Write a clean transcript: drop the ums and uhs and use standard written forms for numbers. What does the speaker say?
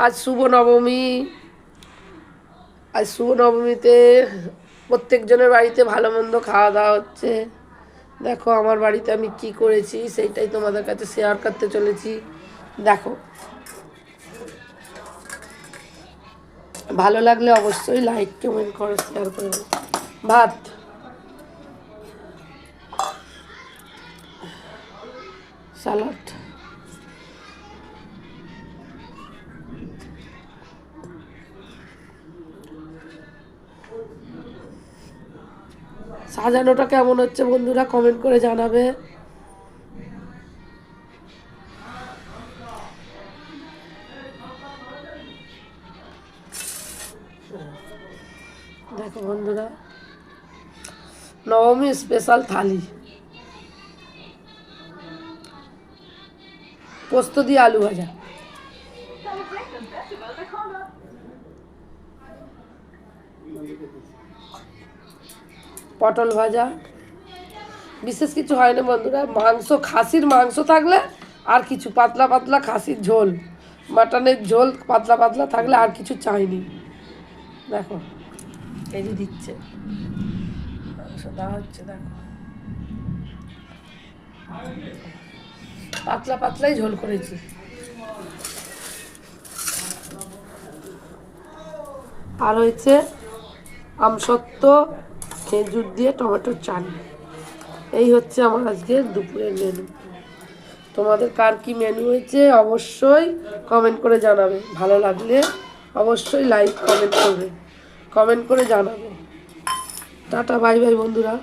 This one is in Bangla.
আজ শুভ নবমী। আজ শুভ নবমীতে প্রত্যেকজনের বাড়িতে ভালো মন্দ খাওয়া দাওয়া হচ্ছে। দেখো আমার বাড়িতে আমি কি করেছি সেইটাই তোমাদের কাছে শেয়ার করতে চলেছি। দেখো, ভালো লাগলে অবশ্যই লাইক কমেন্ট করো, শেয়ার করো। ভাত, স্যালাড, সাজানোটা কেমন হচ্ছে বন্ধুরা কমেন্ট করে জানাবে। দেখো বন্ধুরা, নবমী স্পেশাল থালি, পোস্ত দিয়ে আলু ভাজা, পটল ভাজা, বিশেষ কিছু হয় না বন্ধুরা। মাংস, খাসির মাংস থাকলে আর কিছু, পাতলা পাতলা খাসির ঝোল, মাটনের ঝোল পাতলা পাতলা থাকলে আর কিছু চাইনি। দেখো এই যে দিচ্ছে মাংস দেওয়া হচ্ছে, দেখো পাতলা পাতলাই ঝোল করেছি। আর হয়েছে আমসত্ত্ব, খেজুর দিয়ে টমেটোর চাটনি। এই হচ্ছে আমার আজকের দুপুরের মেনু। তোমাদের কার কি মেনু হয়েছে অবশ্যই কমেন্ট করে জানাবে। ভালো লাগলে অবশ্যই লাইক কমেন্ট করবে, কমেন্ট করে জানাবে। টাটা, বাই বাই বন্ধুরা।